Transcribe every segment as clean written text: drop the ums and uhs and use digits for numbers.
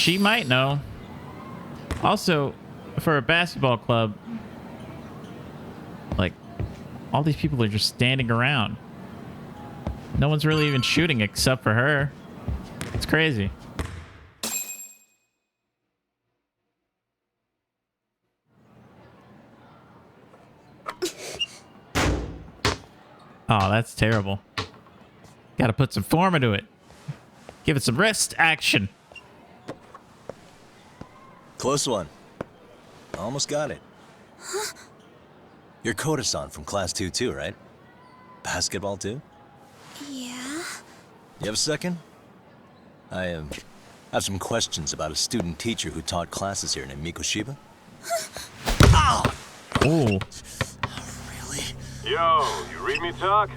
She might know. Also, for a basketball club, like, all these people are just standing around. No one's really even shooting except for her. It's crazy. Oh, that's terrible. Gotta put some form into it. Give it some wrist action. Close one. Almost got it. Huh? You're Koda-san from class 2 too, right? Basketball too? Yeah? You have a second? I have some questions about a student teacher who taught classes here named Mikoshiba. Oh! Really? Yo, you read me talk?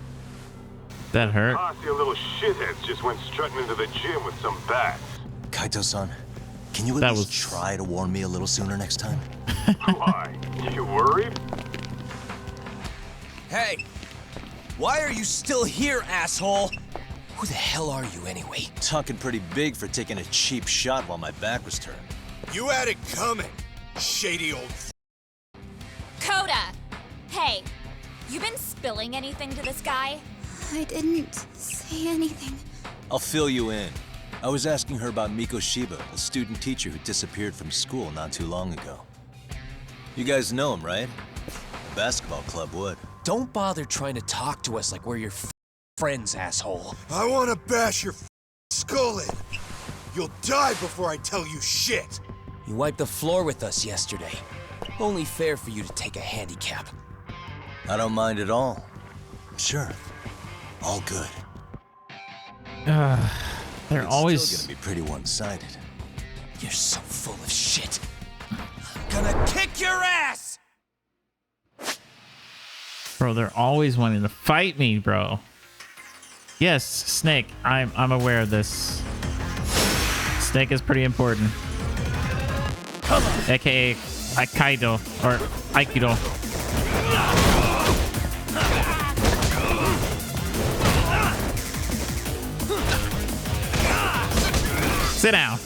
That hurt. Posse of little shitheads just went strutting into the gym with some bats. Kaito-san, can you at least try to warn me a little sooner next time? Why? You worried? Hey! Why are you still here, asshole? Who the hell are you anyway? Talking pretty big for taking a cheap shot while my back was turned. You had it coming, shady old... Coda! Hey, you been spilling anything to this guy? I didn't say anything. I'll fill you in. I was asking her about Mikoshiba, a student teacher who disappeared from school not too long ago. You guys know him, right? The basketball club would. Don't bother trying to talk to us like we're your friends, asshole. I want to bash your skull in. You'll die before I tell you shit. You wiped the floor with us yesterday. Only fair for you to take a handicap. I don't mind at all. Sure. All good. They're it's always still gonna be pretty one-sided. You're so full of shit. I'm gonna kick your ass! Bro, they're always wanting to fight me, bro. Yes, Snake. I'm aware of this. Snake is pretty important. AKA Aikido or Aikido. Sit down.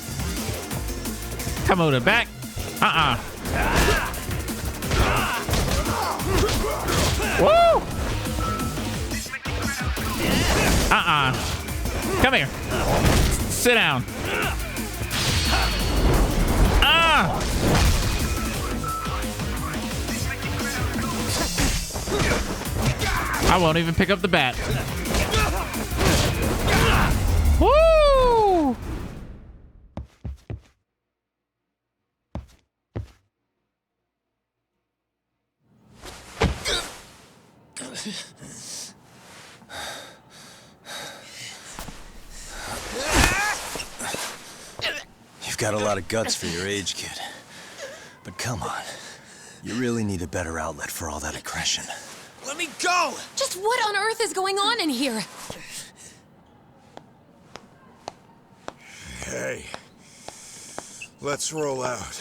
Komoda back. Woo! Come here. Sit down. I won't even pick up the bat. Woo! You've got a lot of guts for your age, kid. But come on. You really need a better outlet for all that aggression. Let me go! Just what on earth is going on in here? Hey, let's roll out.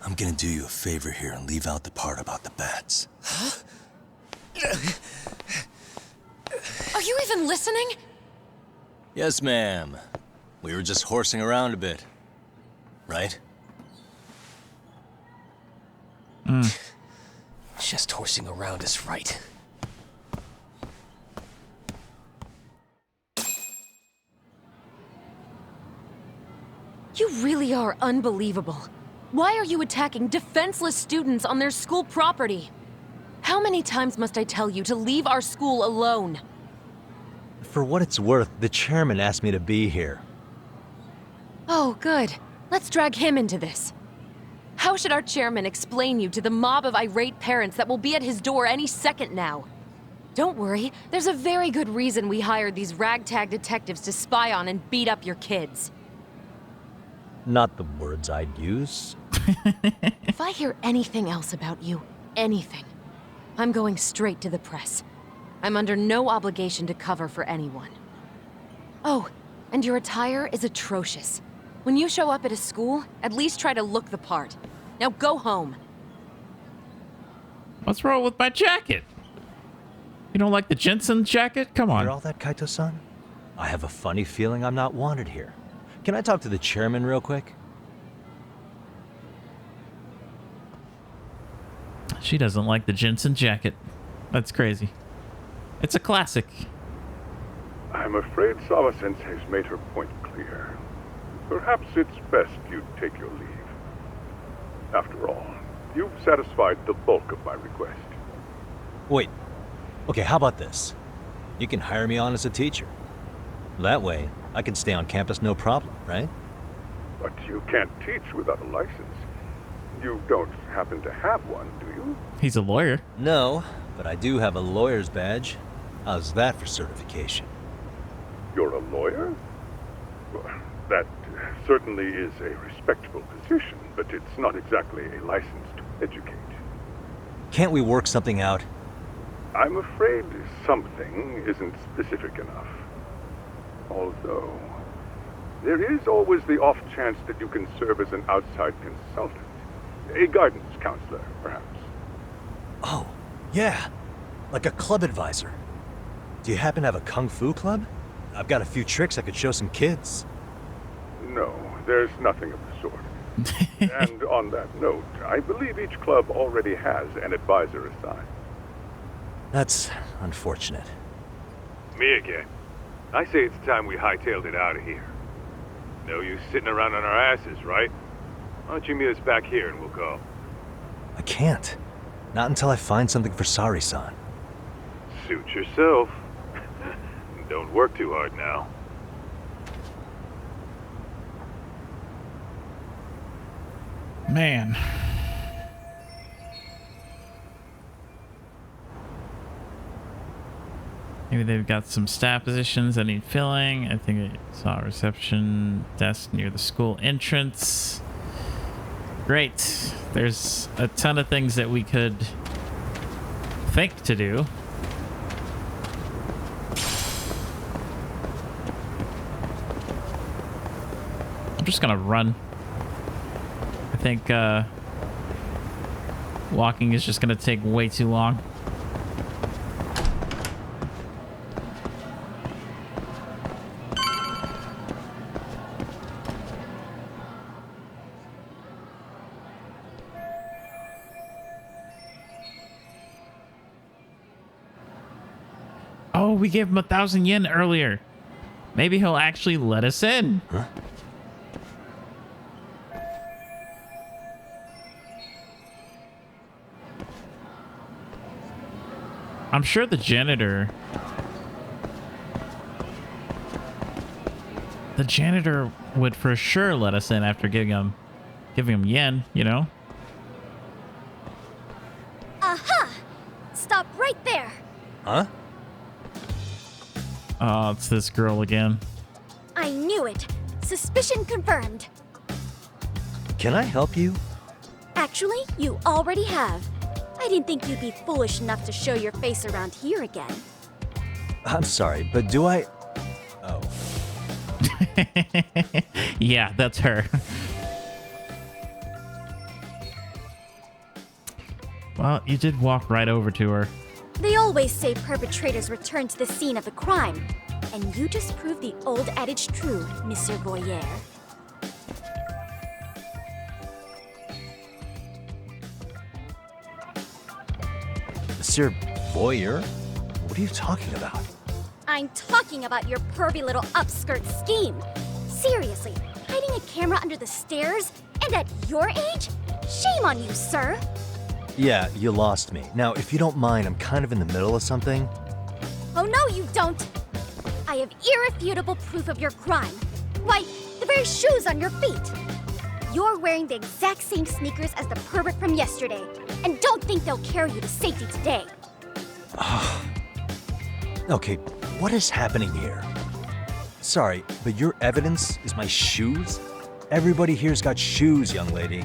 I'm gonna do you a favor here and leave out the part about the bats. Huh? Are you even listening? Yes, ma'am. We were just horsing around a bit. Right? Just horsing around is right. You really are unbelievable. Why are you attacking defenseless students on their school property? How many times must I tell you to leave our school alone? For what it's worth, the chairman asked me to be here. Oh, good. Let's drag him into this. How should our chairman explain you to the mob of irate parents that will be at his door any second now? Don't worry, there's a very good reason we hired these ragtag detectives to spy on and beat up your kids. Not the words I'd use. If I hear anything else about you, anything, I'm going straight to the press. I'm under no obligation to cover for anyone. Oh, and your attire is atrocious. When you show up at a school, at least try to look the part. Now go home. What's wrong with my jacket? You don't like the Jensen jacket? Come on. Hear all that, Kaito-san? I have a funny feeling I'm not wanted here. Can I talk to the chairman real quick? She doesn't like the Jensen jacket. That's crazy. It's a classic. I'm afraid Sawa-sensei has made her point clear. Perhaps it's best you take your leave. After all, you've satisfied the bulk of my request. Wait. Okay, how about this? You can hire me on as a teacher. That way, I can stay on campus no problem, right? But you can't teach without a license. You don't happen to have one, do you? He's a lawyer. No, but I do have a lawyer's badge. How's that for certification? You're a lawyer? Well, that certainly is a respectable position, but it's not exactly a license to educate. Can't we work something out? I'm afraid something isn't specific enough. Although, there is always the off chance that you can serve as an outside consultant. A guidance counselor, perhaps. Oh, yeah. Like a club advisor. Do you happen to have a kung fu club? I've got a few tricks I could show some kids. No, there's nothing of the sort. And on that note, I believe each club already has an advisor assigned. That's unfortunate. Me again. I say it's time we hightailed it out of here. No use sitting around on our asses, right? Why don't you meet us back here and we'll go? I can't. Not until I find something for Sari-san. Suit yourself. Don't work too hard now. Man. Maybe they've got some staff positions that need filling. I think I saw a reception desk near the school entrance. Great. There's a ton of things that we could think to do. I'm just gonna run. I think walking is just gonna take way too long. Oh, we gave him 1,000 yen earlier. Maybe he'll actually let us in. Huh? I'm sure the janitor would for sure let us in after giving him yen, you know? Aha! Stop right there. Huh? Oh, it's this girl again. I knew it. Suspicion confirmed. Can I help you? Actually, you already have. I didn't think you'd be foolish enough to show your face around here again. I'm sorry, but do I... Oh. Yeah, that's her. Well, you did walk right over to her. They always say perpetrators return to the scene of the crime. And you just proved the old adage true, Monsieur Boyer. Monsieur Boyer? What are you talking about? I'm talking about your pervy little upskirt scheme. Seriously, hiding a camera under the stairs? And at your age? Shame on you, sir. Yeah, you lost me. Now, if you don't mind, I'm kind of in the middle of something. Oh no, you don't. I have irrefutable proof of your crime. Why, the very shoes on your feet. You're wearing the exact same sneakers as the pervert from yesterday. And don't think they'll carry you to safety today. Okay, what is happening here? Sorry, but your evidence is my shoes? Everybody here's got shoes, young lady.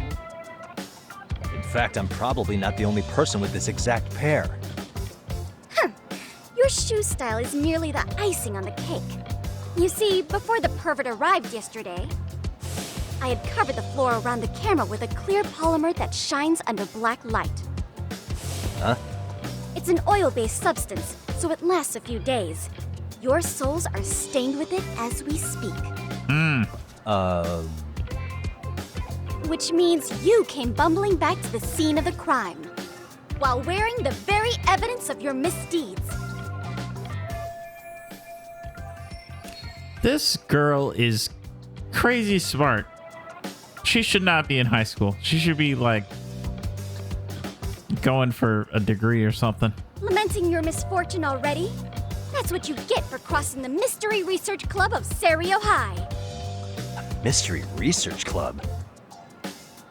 In fact, I'm probably not the only person with this exact pair. Your shoe style is merely the icing on the cake. You see, before the pervert arrived yesterday, I had covered the floor around the camera with a clear polymer that shines under black light. Huh? It's an oil-based substance, so it lasts a few days. Your soles are stained with it as we speak. Which means you came bumbling back to the scene of the crime, while wearing the very evidence of your misdeeds. This girl is crazy smart. She should not be in high school. She should be, like, going for a degree or something. Lamenting your misfortune already? That's what you get for crossing the Mystery Research Club of Serio High. Mystery Research Club?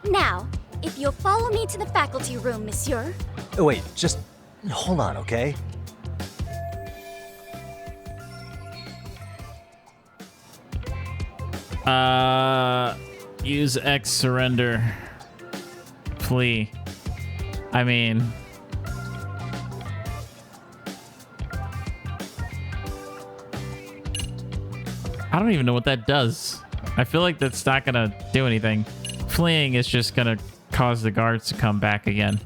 Now, if you'll follow me to the faculty room, monsieur. Oh, wait, just hold on, okay? Use X surrender. Flee. I mean... I don't even know what that does. I feel like that's not gonna do anything. Fleeing is just gonna cause the guards to come back again.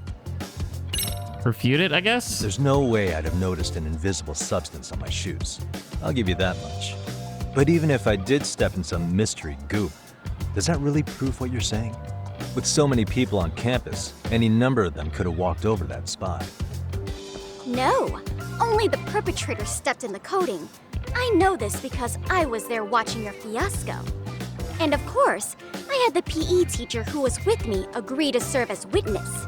Refute it, I guess? There's no way I'd have noticed an invisible substance on my shoes. I'll give you that much. But even if I did step in some mystery goop, does that really prove what you're saying? With so many people on campus, any number of them could have walked over that spot. No, only the perpetrator stepped in the coating. I know this because I was there watching your fiasco. And of course, I had the PE teacher who was with me agree to serve as witness.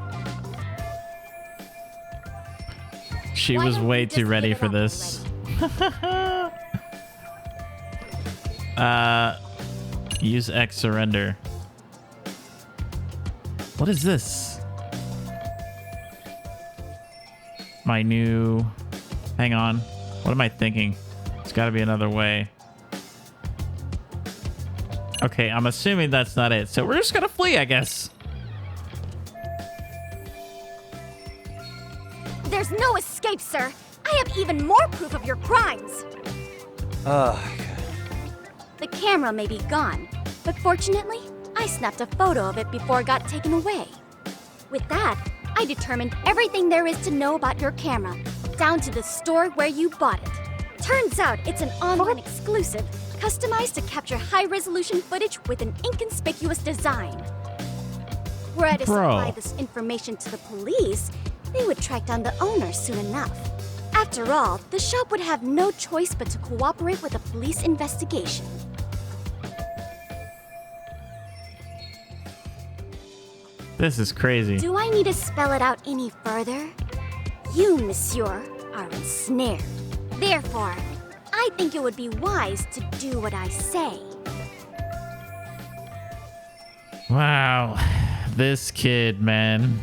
She Why was don't way you too just ready give it for up this. Use X surrender. What is this? My new... Hang on. What am I thinking? There's got to be another way. Okay, I'm assuming that's not it. So we're just gonna flee, I guess. There's no escape, sir. I have even more proof of your crimes. The camera may be gone, but fortunately, I snapped a photo of it before it got taken away. With that, I determined everything there is to know about your camera, down to the store where you bought it. Turns out it's an online exclusive, customized to capture high-resolution footage with an inconspicuous design. Were I to supply this information to the police, they would track down the owner soon enough. After all, the shop would have no choice but to cooperate with a police investigation. This is crazy. Do I need to spell it out any further? You, monsieur, are ensnared. Therefore, I think it would be wise to do what I say. Wow. This kid, man.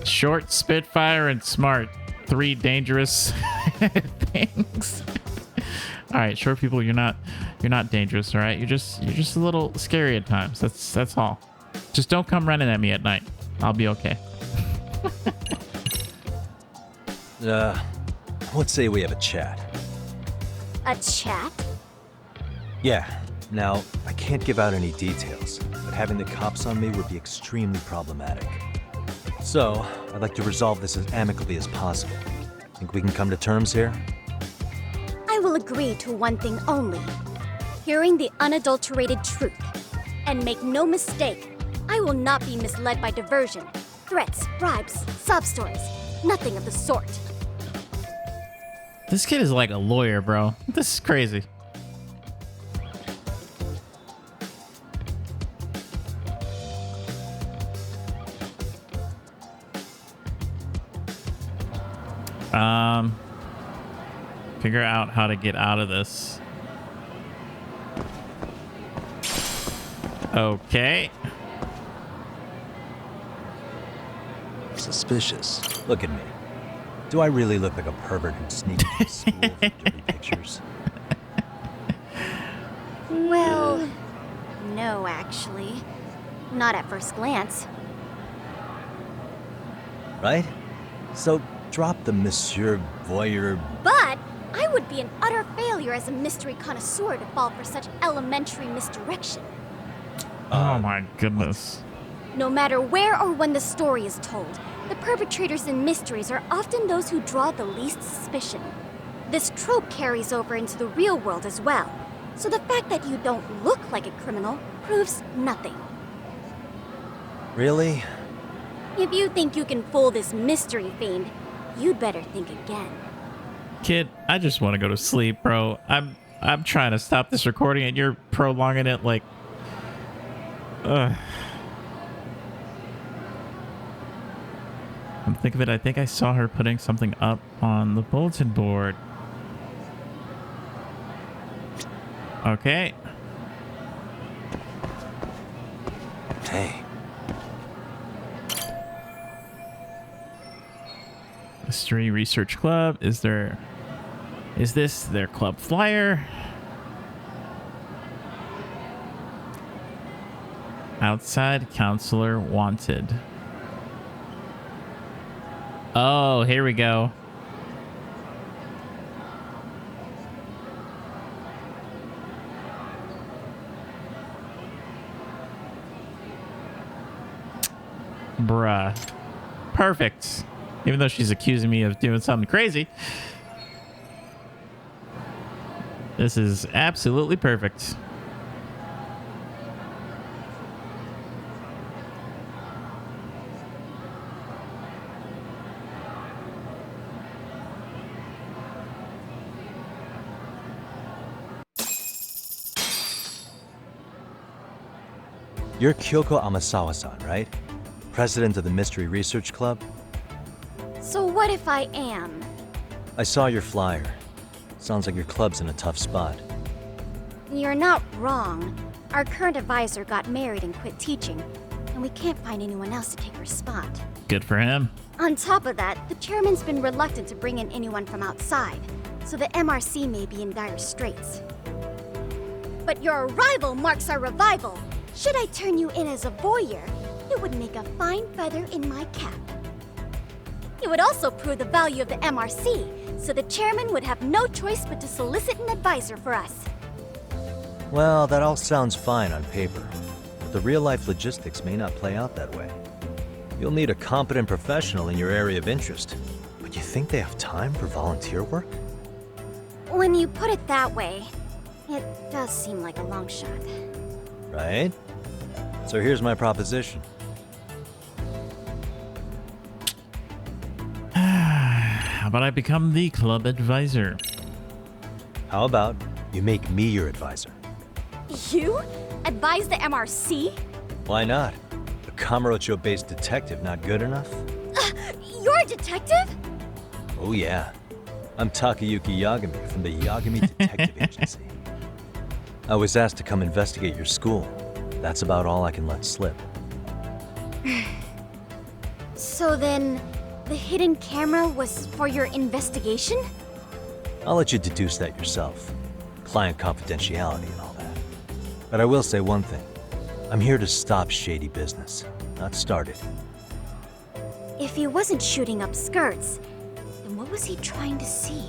Short, Spitfire, and smart. 3 dangerous things. All right, short people, you're not dangerous, all right? You're just a little scary at times. That's all. Just don't come running at me at night. I'll be okay. Let's say we have a chat. A chat? Yeah. Now, I can't give out any details, but having the cops on me would be extremely problematic. So, I'd like to resolve this as amicably as possible. Think we can come to terms here? I will agree to one thing only. Hearing the unadulterated truth. And make no mistake, I will not be misled by diversion, threats, bribes, sob stories. Nothing of the sort. This kid is like a lawyer, bro. This is crazy. Figure out how to get out of this. Okay. Suspicious. Look at me. Do I really look like a pervert who'd sneak into school for dirty pictures? Well, no, actually. Not at first glance. Right? So drop the Monsieur Voyeur. But I would be an utter failure as a mystery connoisseur to fall for such elementary misdirection. Oh my goodness. No matter where or when the story is told, the perpetrators in mysteries are often those who draw the least suspicion. This trope carries over into the real world as well. So the fact that you don't look like a criminal proves nothing. Really? If you think you can fool this mystery fiend, you'd better think again. Kid, I just want to go to sleep, bro. I'm trying to stop this recording and you're prolonging it like... Ugh. I'm thinking of it. I think I saw her putting something up on the bulletin board. Okay. Hey. Mystery Research Club. Is this their club flyer? Outside counselor wanted. Oh, here we go. Bruh. Perfect. Even though she's accusing me of doing something crazy. This is absolutely perfect. You're Kyoko Amasawa-san, right? President of the Mystery Research Club? So what if I am? I saw your flyer. Sounds like your club's in a tough spot. You're not wrong. Our current advisor got married and quit teaching, and we can't find anyone else to take her spot. Good for him. On top of that, the chairman's been reluctant to bring in anyone from outside, so the MRC may be in dire straits. But your arrival marks our revival. Should I turn you in as a voyeur, it would make a fine feather in my cap. It would also prove the value of the MRC, so the chairman would have no choice but to solicit an advisor for us. Well, that all sounds fine on paper, but the real-life logistics may not play out that way. You'll need a competent professional in your area of interest, but you think they have time for volunteer work? When you put it that way, it does seem like a long shot. Right? So here's my proposition. How about I become the club advisor? How about you make me your advisor? You? Advise the MRC? Why not? A Kamurocho-based detective not good enough? You're a detective? Oh yeah. I'm Takayuki Yagami from the Yagami Detective Agency. I was asked to come investigate your school. That's about all I can let slip. So then, the hidden camera was for your investigation? I'll let you deduce that yourself. Client confidentiality and all that. But I will say one thing. I'm here to stop shady business, not start it. If he wasn't shooting up skirts, then what was he trying to see?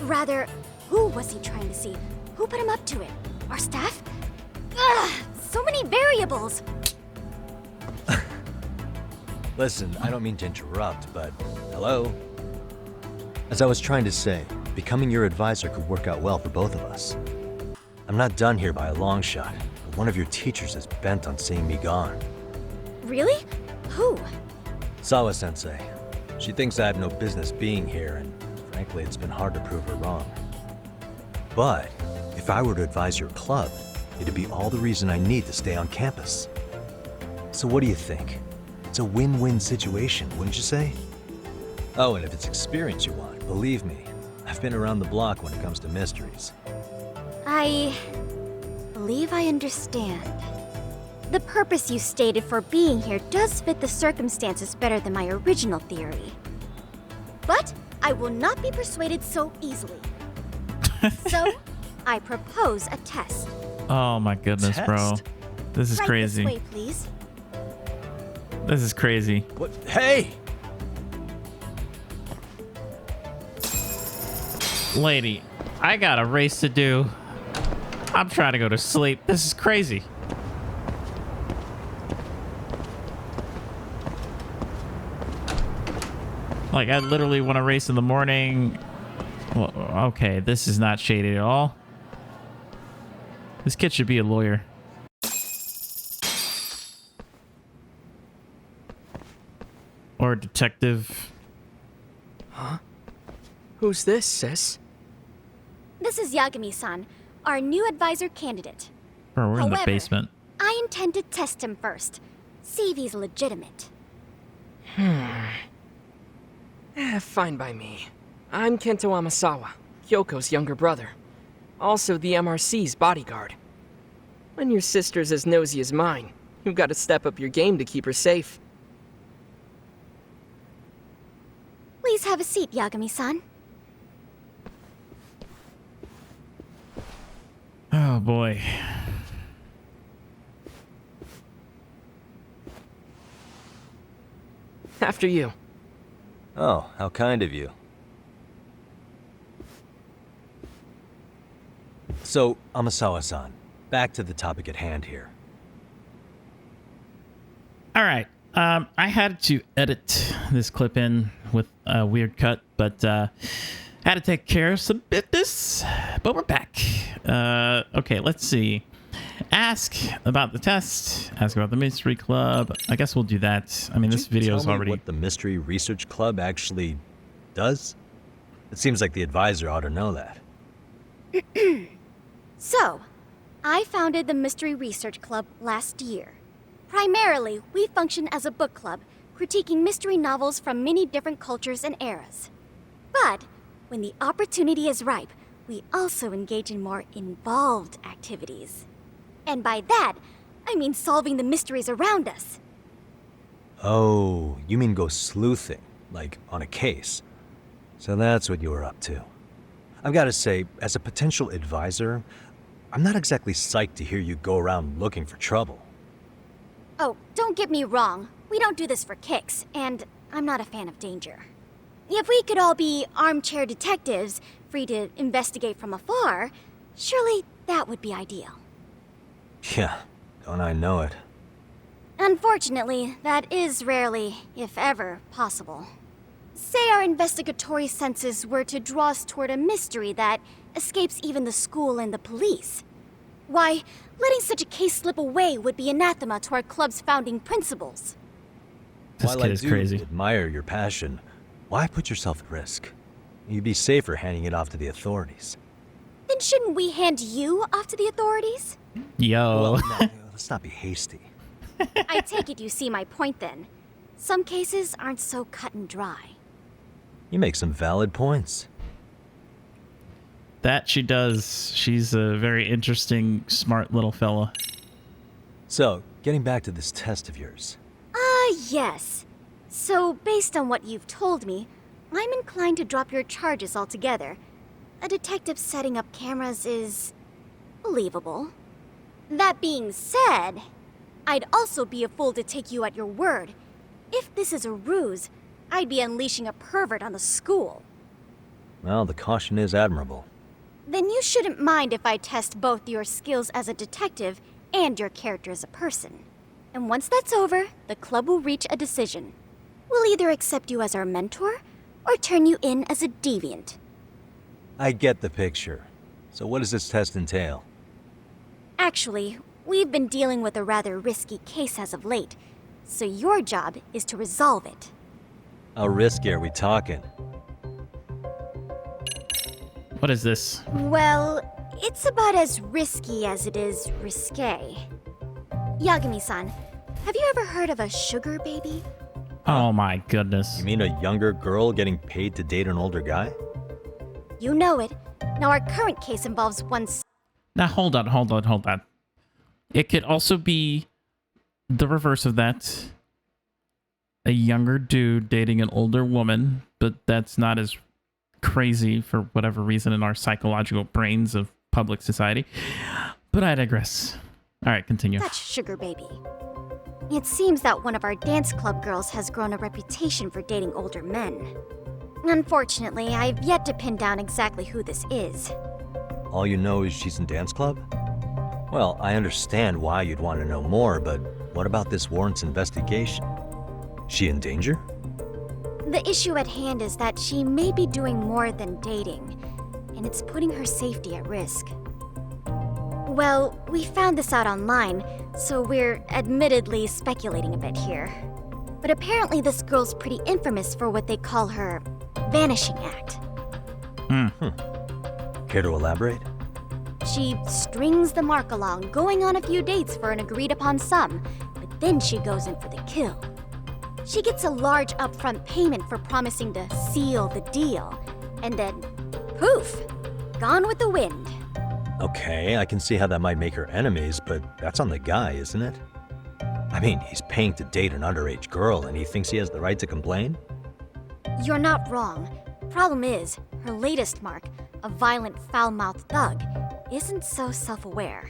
Rather, who was he trying to see? Who put him up to it? Our staff? Ugh, so many variables! Listen, I don't mean to interrupt, but hello? As I was trying to say, becoming your advisor could work out well for both of us. I'm not done here by a long shot, but one of your teachers is bent on seeing me gone. Really? Who? Sawa-sensei. She thinks I have no business being here, and frankly, it's been hard to prove her wrong. But if I were to advise your club, it'd be all the reason I need to stay on campus. So what do you think? It's a win-win situation, wouldn't you say? Oh, and if it's experience you want, believe me, I've been around the block when it comes to mysteries. I believe I understand. The purpose you stated for being here does fit the circumstances better than my original theory. But I will not be persuaded so easily. So, I propose a test. Oh my goodness, bro. Test? This is Right crazy. this way, please. This is crazy. What? Hey! Lady, I got a race to do. I'm trying to go to sleep. This is crazy. Like, I literally want to race in the morning. Well, okay, this is not shady at all. This kid should be a lawyer. Or a detective. Huh? Who's this, sis? This is Yagami-san, our new advisor candidate. Bro, we're in the However, basement. I intend to test him first. See if he's legitimate. Fine by me. I'm Kento Amasawa, Kyoko's younger brother. Also the MRC's bodyguard. When your sister's as nosy as mine, you've got to step up your game to keep her safe. Please have a seat, Yagami-san. Oh boy. After you. Oh, how kind of you. So, Amasawa-san, back to the topic at hand here. All right. I had to edit this clip in with a weird cut, but had to take care of some business. But we're back. Okay, let's see. Ask about the test. Ask about the mystery club. I guess we'll do that. I mean, this video is already. What the mystery research club actually does? It seems like the advisor ought to know that. So, I founded the Mystery Research Club last year. Primarily, we function as a book club, critiquing mystery novels from many different cultures and eras. But, when the opportunity is ripe, we also engage in more involved activities. And by that, I mean solving the mysteries around us. Oh, you mean go sleuthing, like on a case. So that's what you were up to. I've got to say, as a potential advisor, I'm not exactly psyched to hear you go around looking for trouble. Oh, don't get me wrong. We don't do this for kicks, and I'm not a fan of danger. If we could all be armchair detectives, free to investigate from afar, surely that would be ideal. Yeah, don't I know it. Unfortunately, that is rarely, if ever, possible. Say our investigatory senses were to draw us toward a mystery that escapes even the school and the police. Why, letting such a case slip away would be anathema to our club's founding principles. This While kid I is do crazy. admire your passion, why put yourself at risk? You'd be safer handing it off to the authorities. Then shouldn't we hand you off to the authorities? Yo. Well, no, let's not be hasty. I take it you see my point then. Some cases aren't so cut and dry. You make some valid points. That she does. She's a very interesting, smart little fella. So, getting back to this test of yours. Yes. So, based on what you've told me, I'm inclined to drop your charges altogether. A detective setting up cameras is believable. That being said, I'd also be a fool to take you at your word. If this is a ruse, I'd be unleashing a pervert on the school. Well, the caution is admirable. Then you shouldn't mind if I test both your skills as a detective and your character as a person. And once that's over, the club will reach a decision. We'll either accept you as our mentor, or turn you in as a deviant. I get the picture. So what does this test entail? Actually, we've been dealing with a rather risky case as of late, so your job is to resolve it. How risky are we talking? What is this? Well, it's about as risky as it is risque. Yagami-san, have you ever heard of a sugar baby? Oh my goodness. You mean a younger girl getting paid to date an older guy? You know it. Now our current case involves one... Now hold on. It could also be the reverse of that. A younger dude dating an older woman, but that's not as crazy for whatever reason in our psychological brains of public society. But I digress. All right, continue. Such sugar baby. It seems that one of our dance club girls has grown a reputation for dating older men. Unfortunately, I've yet to pin down exactly who this is. All you know is she's in dance club? Well, I understand why you'd want to know more, but what about this warrants investigation? She in danger? The issue at hand is that she may be doing more than dating, and it's putting her safety at risk. Well, we found this out online, so we're admittedly speculating a bit here. But apparently this girl's pretty infamous for what they call her vanishing act. Care to elaborate? She strings the mark along, going on a few dates for an agreed-upon sum, but then she goes in for the kill. She gets a large upfront payment for promising to seal the deal, and then, poof, gone with the wind. Okay, I can see how that might make her enemies, but that's on the guy, isn't it? I mean, he's paying to date an underage girl, and he thinks he has the right to complain? You're not wrong. Problem is, her latest mark, a violent, foul-mouthed thug, isn't so self-aware.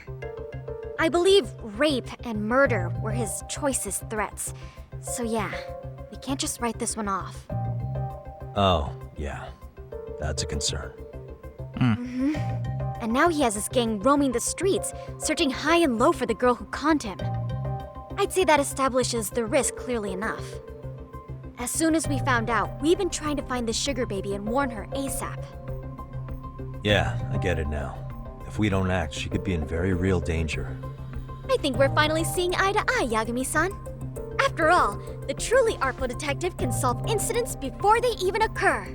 I believe rape and murder were his choicest threats. So yeah, we can't just write this one off. Oh, yeah. That's a concern. And now he has his gang roaming the streets, searching high and low for the girl who conned him. I'd say that establishes the risk clearly enough. As soon as we found out, we've been trying to find the sugar baby and warn her ASAP. Yeah, I get it now. If we don't act, she could be in very real danger. I think we're finally seeing eye to eye, Yagami-san. After all, the truly artful detective can solve incidents before they even occur.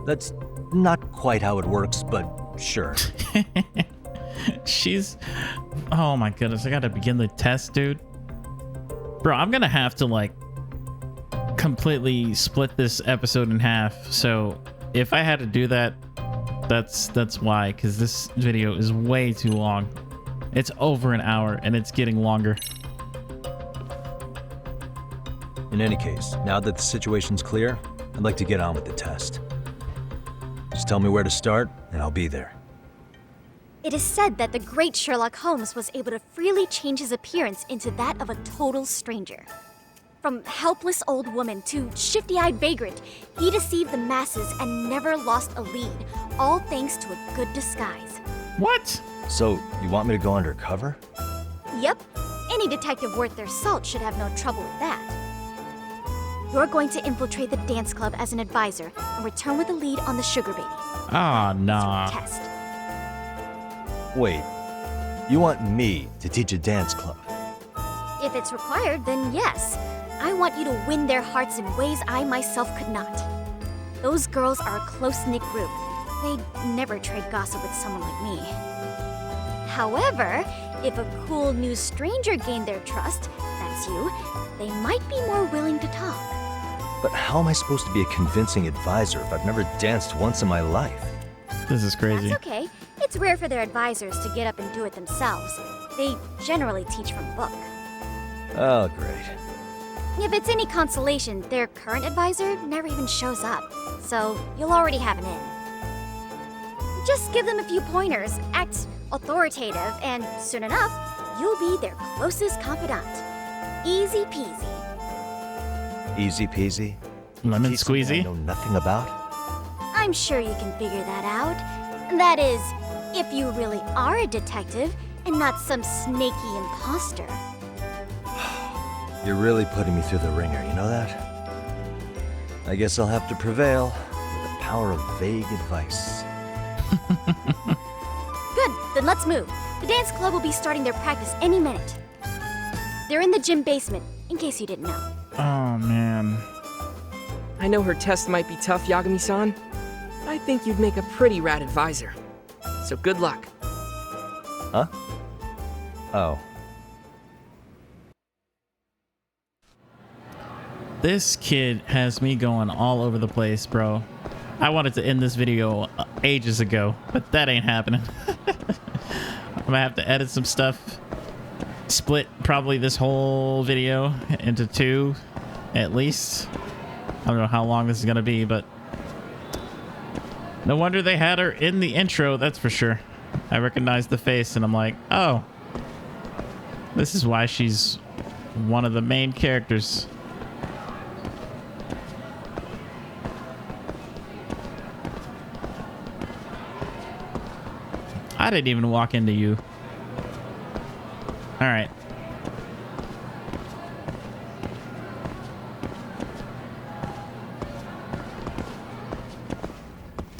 That's not quite how it works, but sure. She's... Oh my goodness, I gotta begin the test, dude. Bro, I'm gonna have to, like, completely split this episode in half. So if I had to do that, that's why, because this video is way too long. It's over an hour, and it's getting longer. In any case, now that the situation's clear, I'd like to get on with the test. Just tell me where to start, and I'll be there. It is said that the great Sherlock Holmes was able to freely change his appearance into that of a total stranger. From helpless old woman to shifty-eyed vagrant, he deceived the masses and never lost a lead, all thanks to a good disguise. What? So, you want me to go undercover? Yep, any detective worth their salt should have no trouble with that. You're going to infiltrate the dance club as an advisor and return with the lead on the sugar baby. Ah, nah. Test. Wait, you want me to teach a dance club? If it's required, then yes. I want you to win their hearts in ways I myself could not. Those girls are a close-knit group. They'd never trade gossip with someone like me. However, if a cool new stranger gained their trust, that's you, they might be more willing to talk. But how am I supposed to be a convincing advisor if I've never danced once in my life? This is crazy. That's okay. It's rare for their advisors to get up and do it themselves. They generally teach from book. Oh, great. If it's any consolation, their current advisor never even shows up, so you'll already have an in. Just give them a few pointers, act authoritative, and soon enough, you'll be their closest confidant. Easy peasy. Easy peasy? Lemon Teach something squeezy? I know nothing about? I'm sure you can figure that out. That is, if you really are a detective and not some snaky imposter. You're really putting me through the ringer, you know that? I guess I'll have to prevail with the power of vague advice. Good, then let's move. The dance club will be starting their practice any minute. They're in the gym basement, in case you didn't know. Oh, man. I know her test might be tough, Yagami-san, but I think you'd make a pretty rad advisor. So good luck. Huh? Oh. This kid has me going all over the place, bro. I wanted to end this video ages ago, but that ain't happening. I'm gonna have to edit some stuff. Split probably this whole video into two, at least. I don't know how long this is gonna be, but no wonder they had her in the intro, that's for sure. I recognized the face and I'm like, oh, this is why she's one of the main characters. I didn't even walk into you. All right.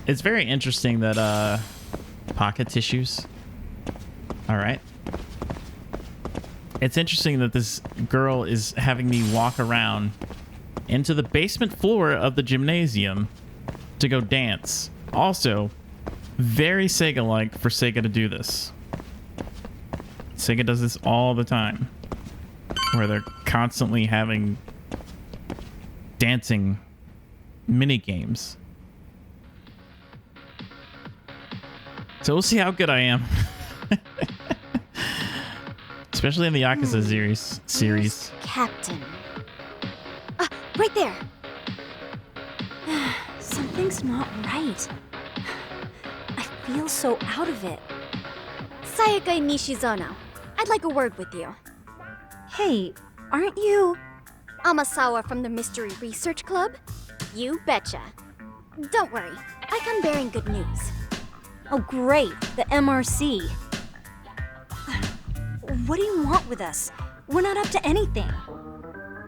It's very interesting that pocket tissues All right. It's interesting that this girl is having me walk around into the basement floor of the gymnasium to go dance. Also, very Sega-like for Sega to do this. Sega does this all the time, where they're constantly having dancing mini games. So we'll see how good I am. Especially in the Yakuza series. Captain. Right there. Something's not right. I feel so out of it. Sayaka Nishizono, I'd like a word with you. Hey, aren't you... Amasawa from the Mystery Research Club? You betcha. Don't worry, I come bearing good news. Oh great, the MRC. What do you want with us? We're not up to anything.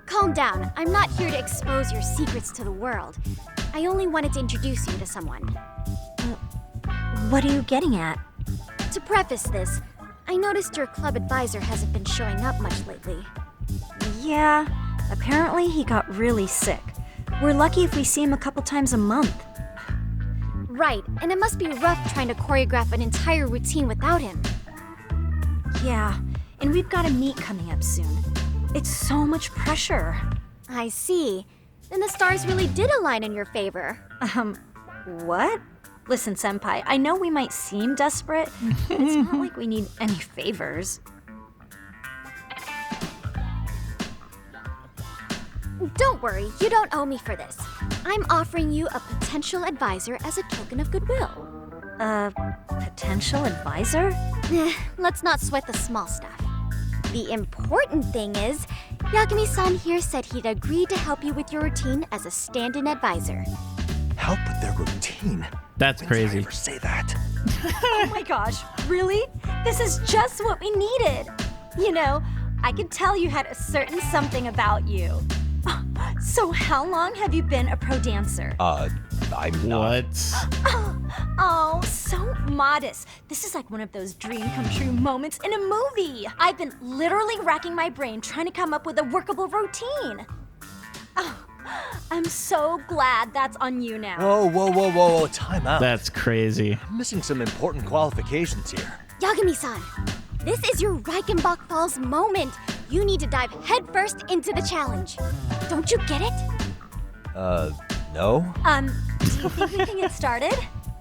Calm down, I'm not here to expose your secrets to the world. I only wanted to introduce you to someone. What are you getting at? To preface this, I noticed your club advisor hasn't been showing up much lately. Yeah, apparently he got really sick. We're lucky if we see him a couple times a month. Right, and it must be rough trying to choreograph an entire routine without him. Yeah, and we've got a meet coming up soon. It's so much pressure. I see. Then the stars really did align in your favor. What? Listen, Senpai, I know we might seem desperate, but it's not like we need any favors. Don't worry, you don't owe me for this. I'm offering you a potential advisor as a token of goodwill. Potential advisor? Let's not sweat the small stuff. The important thing is, Yagami-san here said he'd agreed to help you with your routine as a stand-in advisor. Help with their routine? That's When crazy. did I ever say that? Oh my gosh, really? This is just what we needed. You know, I could tell you had a certain something about you. So how long have you been a pro dancer? I'm not. What? Oh, so modest. This is like one of those dream come true moments in a movie. I've been literally racking my brain trying to come up with a workable routine. Oh, I'm so glad that's on you now. Whoa, time out. That's crazy. I'm missing some important qualifications here. Yagami-san, this is your Reichenbach Falls moment. You need to dive headfirst into the challenge. Don't you get it? No? Do you think we can get started?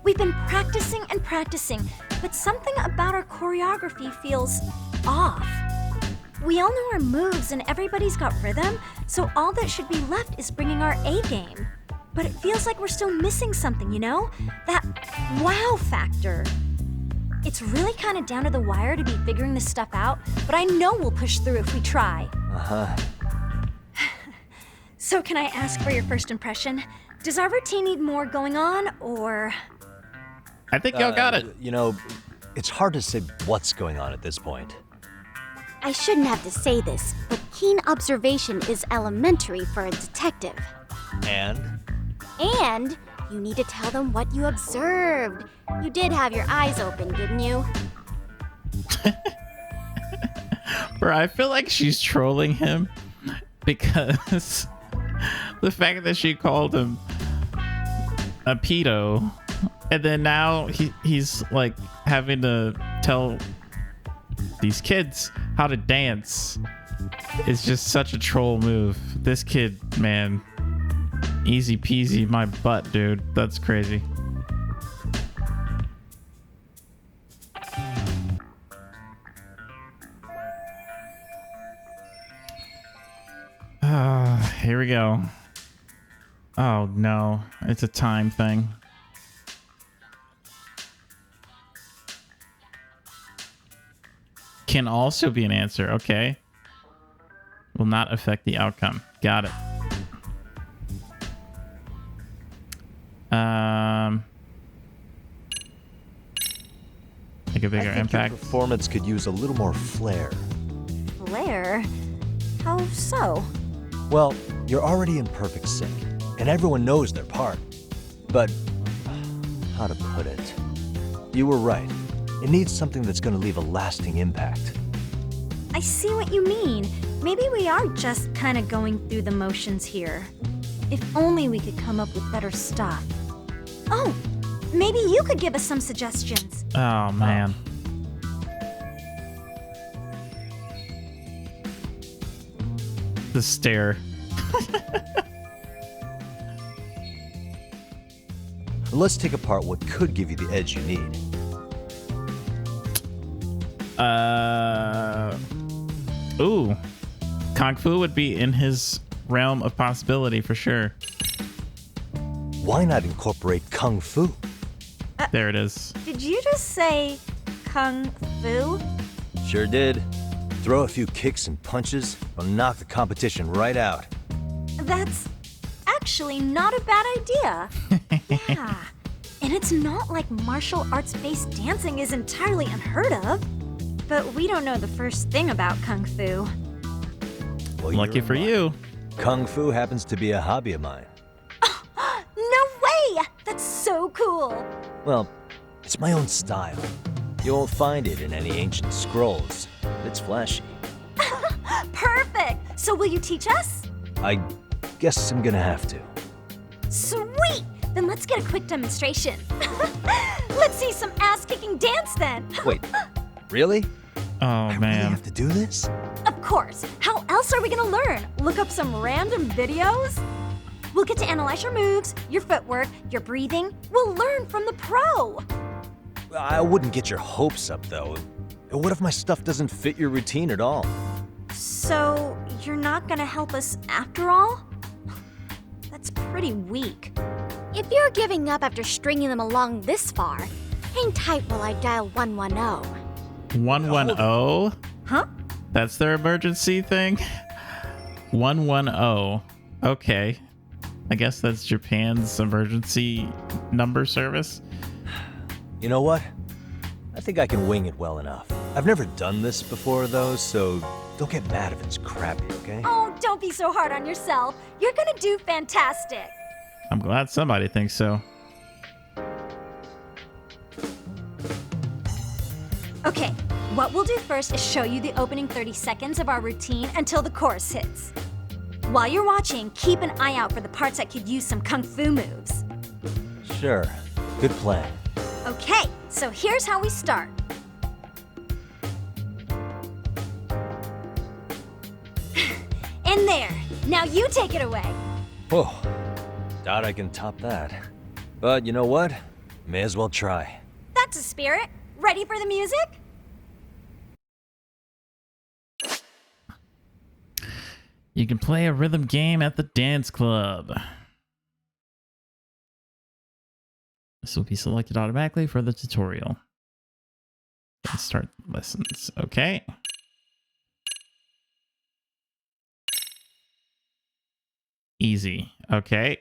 We've been practicing and practicing, but something about our choreography feels off. We all know our moves and everybody's got rhythm, so all that should be left is bringing our A game. But it feels like we're still missing something, you know? That wow factor. It's really kind of down to the wire to be figuring this stuff out, but I know we'll push through if we try. Uh-huh. So can I ask for your first impression? Does our routine need more going on, or...? I think y'all got it. You know, it's hard to say what's going on at this point. I shouldn't have to say this, but keen observation is elementary for a detective. And? And you need to tell them what you observed. You did have your eyes open, didn't you? Bro, I feel like she's trolling him because the fact that she called him a pedo, and then now he's like having to tell these kids how to dance is just such a troll move. This kid, man, easy peasy my butt, dude. That's crazy. Here we go. Oh no, it's a time thing. Can also be an answer. Okay. Will not affect the outcome. Got it. Make a bigger I think impact. Your performance could use a little more flair. Flair? How so? Well, you're already in perfect sync, and everyone knows their part. But, how to put it? You were right. It needs something that's gonna leave a lasting impact. I see what you mean. Maybe we are just kind of going through the motions here. If only we could come up with better stuff. Oh, maybe you could give us some suggestions. Oh, man. The stare. Let's take apart what could give you the edge you need. Ooh. Kung Fu would be in his realm of possibility for sure. Why not incorporate Kung Fu? There it is. Did you just say Kung Fu? Sure did. Throw a few kicks and punches, will knock the competition right out. That's actually not a bad idea. Yeah. And it's not like martial arts-based dancing is entirely unheard of. But we don't know the first thing about Kung Fu. Well, Lucky for you. Kung Fu happens to be a hobby of mine. No way! That's so cool! Well, it's my own style. You won't find it in any ancient scrolls. It's flashy. Perfect! So will you teach us? I guess I'm gonna have to. Sweet! Then let's get a quick demonstration. Let's see some ass-kicking dance then. Wait, really? Oh, I really man. have to do this? Of course. How else are we gonna learn? Look up some random videos? We'll get to analyze your moves, your footwork, your breathing. We'll learn from the pro. I wouldn't get your hopes up, though. What if my stuff doesn't fit your routine at all? So, you're not gonna help us after all? That's pretty weak. If you're giving up after stringing them along this far, hang tight while I dial 110. 110? Huh? That's their emergency thing? 110. Okay. I guess that's Japan's emergency number service. You know what? I think I can wing it well enough. I've never done this before, though, so don't get mad if it's crappy, okay? Oh, don't be so hard on yourself. You're gonna do fantastic. I'm glad somebody thinks so. Okay, what we'll do first is show you the opening 30 seconds of our routine until the chorus hits. While you're watching, keep an eye out for the parts that could use some kung fu moves. Sure. Good plan. Okay, so here's how we start. And there. Now you take it away. Whoa. Doubt I can top that. But you know what? May as well try. That's a spirit. Ready for the music? You can play a rhythm game at the dance club. This will be selected automatically for the tutorial. Let's start lessons. Okay. Easy. Okay.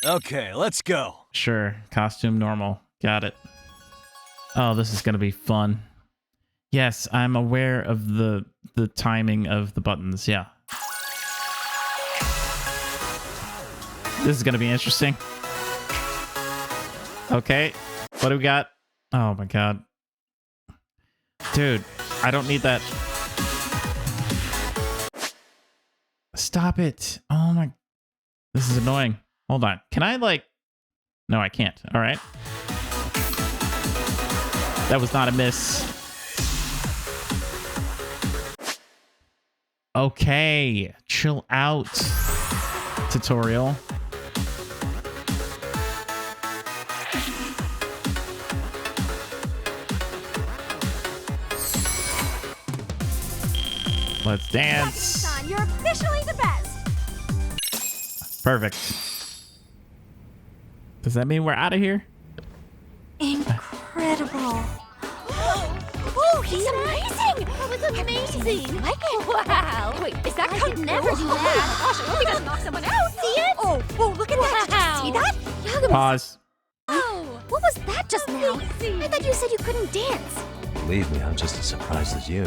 Okay, let's go. Sure. Costume normal. Got it. Oh, this is going to be fun. Yes, I'm aware of the timing of the buttons. Yeah. This is going to be interesting. Okay. What do we got? Oh my god. Dude, I don't need that. Stop it. Oh my. This is annoying. Hold on. Can I like... No, I can't. All right. That was not a miss. Okay. Chill out, tutorial. Let's dance. Son, you're officially the best. Perfect. Does that mean we're out of here? Incredible. Oh, he's amazing! That was amazing! Like it? Wow! Wait, is that could never do that? Gosh, I hope he doesn't knock someone out. See it? Oh, look at that! Did you see that? Yagami. Pause. Oh, what was that just now? I thought you said you couldn't dance. Believe me, I'm just as surprised as you.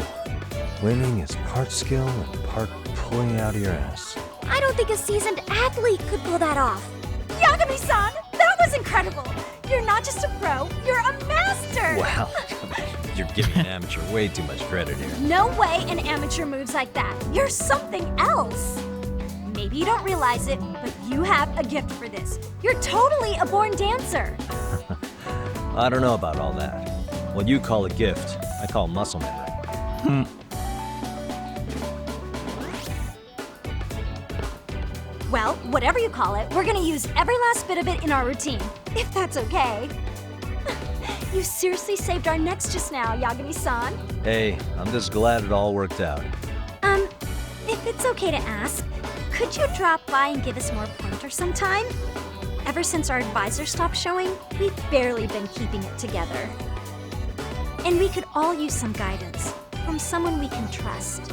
Winning is part skill and part pulling out of your ass. I don't think a seasoned athlete could pull that off. Yagami-san, that was incredible! You're not just a pro, you're a master! Wow, you're giving an amateur way too much credit here. No way an amateur moves like that. You're something else. Maybe you don't realize it, but you have a gift for this. You're totally a born dancer. I don't know about all that. What you call a gift, I call muscle memory. Well, whatever you call it, we're gonna use every last bit of it in our routine, if that's okay. You seriously saved our necks just now, Yagami-san. Hey, I'm just glad it all worked out. If it's okay to ask, could you drop by and give us more pointers sometime? Ever since our advisor stopped showing, we've barely been keeping it together. And we could all use some guidance from someone we can trust.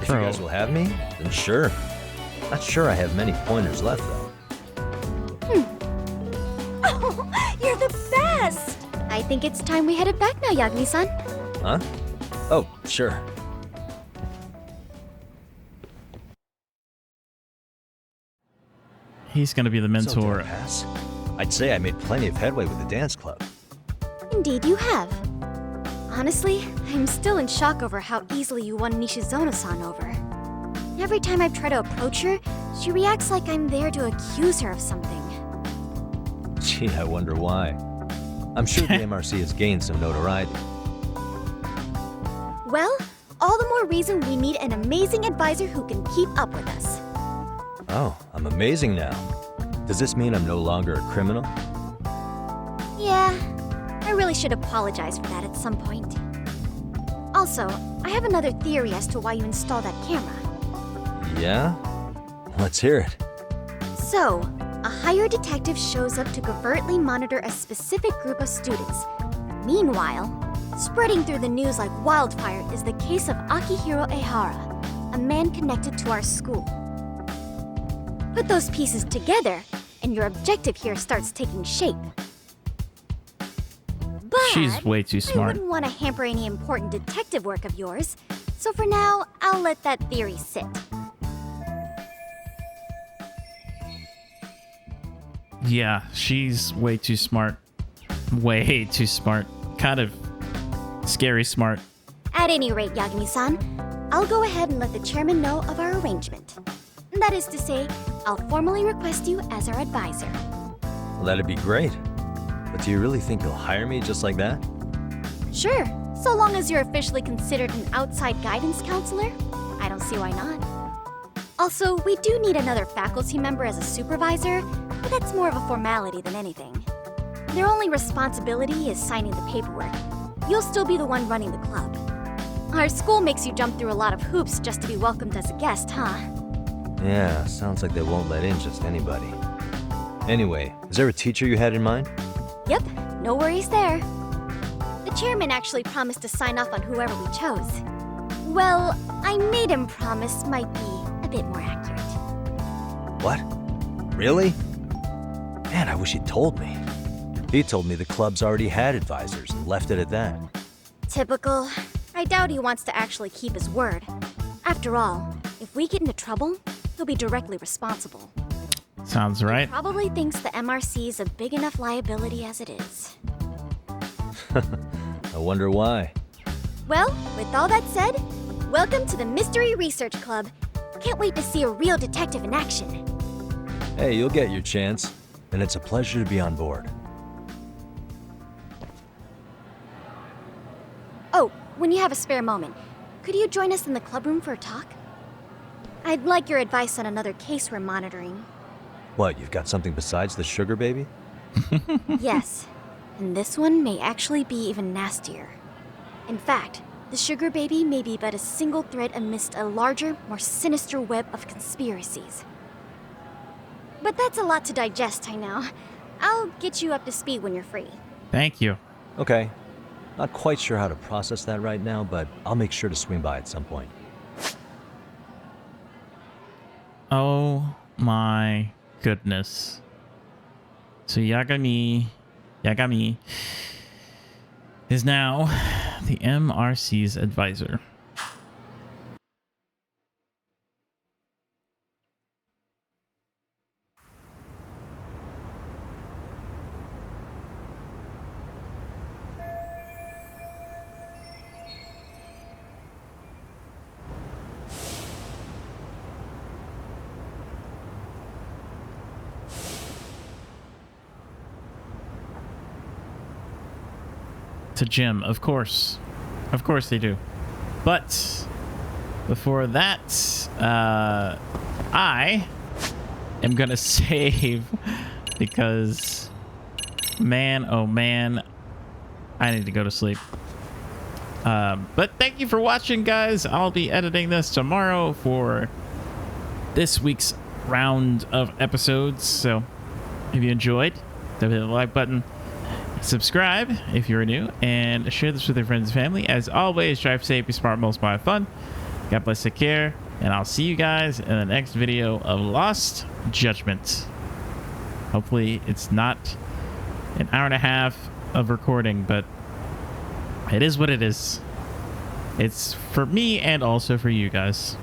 If you guys will have me, then sure. Not sure I have many pointers left, though. Oh, you're the best! I think it's time we headed back now, Yagami-san. Huh? Oh, sure. He's gonna be the So, did I mentor. pass? I'd say I made plenty of headway with the dance club. Indeed you have. Honestly, I'm still in shock over how easily you won Nishizono-san over. Every time I've tried to approach her, she reacts like I'm there to accuse her of something. Gee, I wonder why. I'm sure the MRC has gained some notoriety. Well, all the more reason we need an amazing advisor who can keep up with us. Oh, I'm amazing now. Does this mean I'm no longer a criminal? Yeah, I really should apologize for that at some point. Also, I have another theory as to why you installed that camera. Yeah? Let's hear it. So, a hired detective shows up to covertly monitor a specific group of students. Meanwhile, spreading through the news like wildfire is the case of Akihiro Ehara, a man connected to our school. Put those pieces together, and your objective here starts taking shape. But She's way too I smart. wouldn't want to hamper any important detective work of yours, so for now, I'll let that theory sit. Yeah, she's way too smart. Way too smart. Kind of scary smart. At any rate, Yagami-san, I'll go ahead and let the chairman know of our arrangement. That is to say, I'll formally request you as our advisor. Well, that'd be great. But do you really think you'll hire me just like that? Sure, so long as you're officially considered an outside guidance counselor, I don't see why not. Also, we do need another faculty member as a supervisor, but that's more of a formality than anything. Their only responsibility is signing the paperwork. You'll still be the one running the club. Our school makes you jump through a lot of hoops just to be welcomed as a guest, huh? Yeah, sounds like they won't let in just anybody. Anyway, is there a teacher you had in mind? Yep, no worries there. The chairman actually promised to sign off on whoever we chose. Well, I made him promise might be a bit more accurate. What? Really? Man, I wish he'd told me. He told me the club's already had advisors and left it at that. Typical. I doubt he wants to actually keep his word. After all, if we get into trouble, he'll be directly responsible. Sounds right. Probably thinks the MRC is a big enough liability as it is. I wonder why. Well, with all that said, welcome to the Mystery Research Club. Can't wait to see a real detective in action. Hey, you'll get your chance, and it's a pleasure to be on board. Oh, when you have a spare moment, could you join us in the club room for a talk? I'd like your advice on another case we're monitoring. What, you've got something besides the sugar baby? Yes, and this one may actually be even nastier. In fact, the sugar baby may be but a single thread amidst a larger, more sinister web of conspiracies. But that's a lot to digest, I know. I'll get you up to speed when you're free. Thank you. Okay. Not quite sure how to process that right now, but I'll make sure to swing by at some point. Oh my goodness. So Yagami is now the MRC's advisor. to gym. Of course they do. But before that, I am gonna save because, man, oh man, I need to go to sleep. But thank you for watching, guys. I'll be editing this tomorrow for this week's round of episodes. So if you enjoyed, don't hit the like button, subscribe if you're new, and share this with your friends and family. As always, drive safe, be smart, most have fun. God bless, take care, and I'll see you guys in the next video of Lost Judgment. Hopefully it's not an hour and a half of recording, but it is what it is. It's for me and also for you guys.